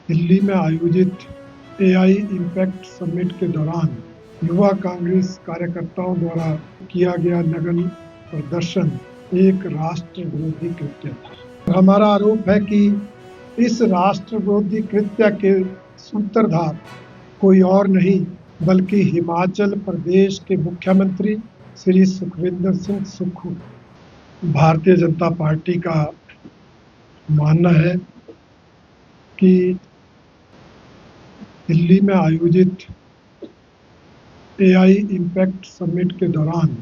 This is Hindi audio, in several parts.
दिल्ली में आयोजित एआई इम्पैक्ट समिट के दौरान युवा कांग्रेस कार्यकर्ताओं द्वारा किया गया नग्न प्रदर्शन एक राष्ट्र विरोधी कृत्य था। हमारा आरोप है कि इस राष्ट्र विरोधी कृत्य के सूत्रधार कोई और नहीं बल्कि हिमाचल प्रदेश के मुख्यमंत्री श्री सुखविंदर सिंह सुक्खू। भारतीय जनता पार्टी का मानना है कि दिल्ली में आयोजित एआई इम्पैक्ट समिट के दौरान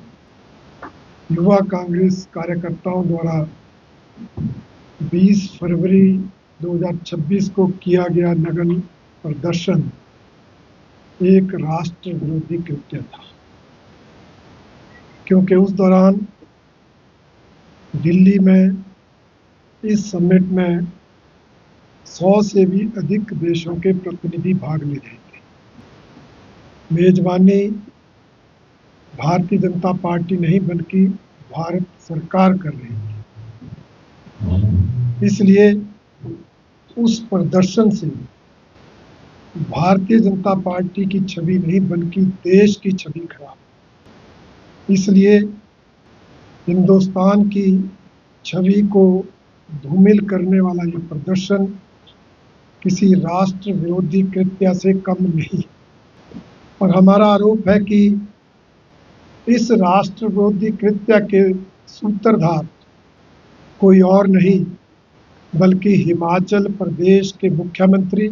युवा कांग्रेस कार्यकर्ताओं द्वारा 20 फरवरी 2026 को किया गया नग्न प्रदर्शन एक राष्ट्र विरोधी कृत्य था, क्योंकि उस दौरान दिल्ली में इस समिट में 100 से भी अधिक देशों के प्रतिनिधि भाग ले रहे थे। मेजबानी भारतीय जनता पार्टी नहीं बल्कि भारत सरकार कर रही थी। इसलिए उस प्रदर्शन से भारतीय जनता पार्टी की छवि नहीं बल्कि देश की छवि खराब। इसलिए हिंदुस्तान की छवि को धूमिल करने वाला ये प्रदर्शन किसी राष्ट्र विरोधी कृत्य से कम नहीं। और हमारा आरोप है कि इस राष्ट्र विरोधी कृत्य के सूत्रधार कोई और नहीं बल्कि हिमाचल प्रदेश के मुख्यमंत्री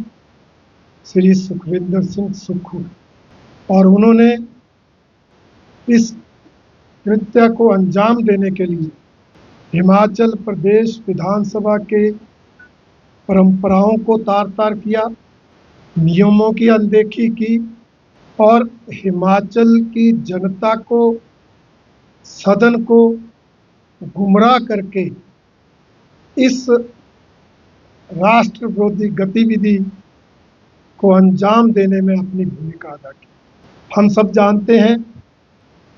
श्री सुखविंदर सिंह सुक्खू। और उन्होंने इस कृत्य को अंजाम देने के लिए हिमाचल प्रदेश विधानसभा के परंपराओं को तार-तार किया, नियमों की अनदेखी की और हिमाचल की जनता को, सदन को गुमराह करके इस राष्ट्र विरोधी गतिविधि को अंजाम देने में अपनी भूमिका अदा की। हम सब जानते हैं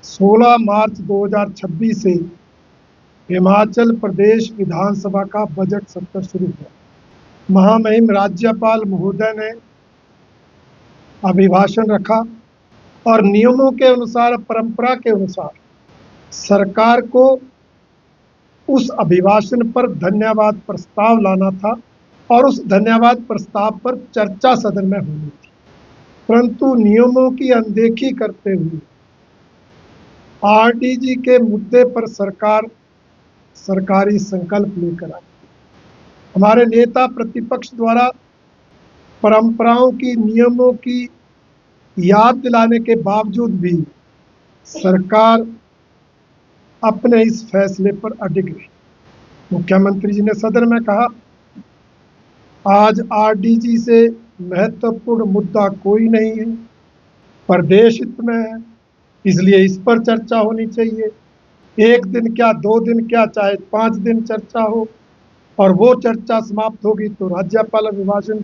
16 मार्च 2026 से हिमाचल प्रदेश विधानसभा का बजट सत्र शुरू हुआ। महामहिम राज्यपाल महोदय ने अभिभाषण रखा और नियमों के अनुसार, परंपरा के अनुसार सरकार को उस अभिभाषण पर धन्यवाद प्रस्ताव लाना था और उस धन्यवाद प्रस्ताव पर चर्चा सदन में होनी थी। परंतु नियमों की अनदेखी करते हुए आरडीजी के मुद्दे पर सरकार सरकारी संकल्प लेकर आई। हमारे नेता प्रतिपक्ष द्वारा परंपराओं की, नियमों की याद दिलाने के बावजूद भी सरकार अपने इस फैसले पर अडिग रही। मुख्यमंत्री जी ने सदन में कहा, आज आरडीजी से महत्वपूर्ण मुद्दा कोई नहीं है, प्रदेश हित में है, इसलिए इस पर चर्चा होनी चाहिए। 1 दिन क्या, 2 दिन क्या, चाहे 5 दिन चर्चा हो और वो चर्चा समाप्त होगी तो राज्यपाल अभिभाषण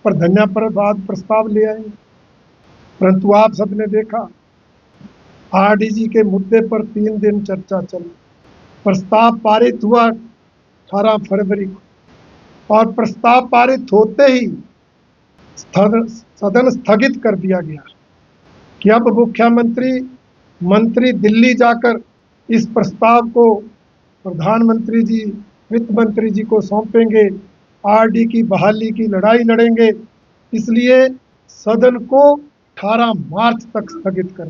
पर धन्यवाद प्रस्ताव ले आएंगे। परंतु आप सबने देखा आरडीजी के मुद्दे पर 3 दिन चर्चा चली। प्रस्ताव पारित हुआ 18 फरवरी को और प्रस्ताव पारित होते ही सदन स्थगित कर दिया गया कि अब मंत्री दिल्ली जाकर इस प्रस्ताव को प्रधानमंत्री जी, वित्त मंत्री जी को सौंपेंगे, आरडी की बहाली की लड़ाई लड़ेंगे। इसलिए सदन को 18 मार्च तक स्थगित कर दिया।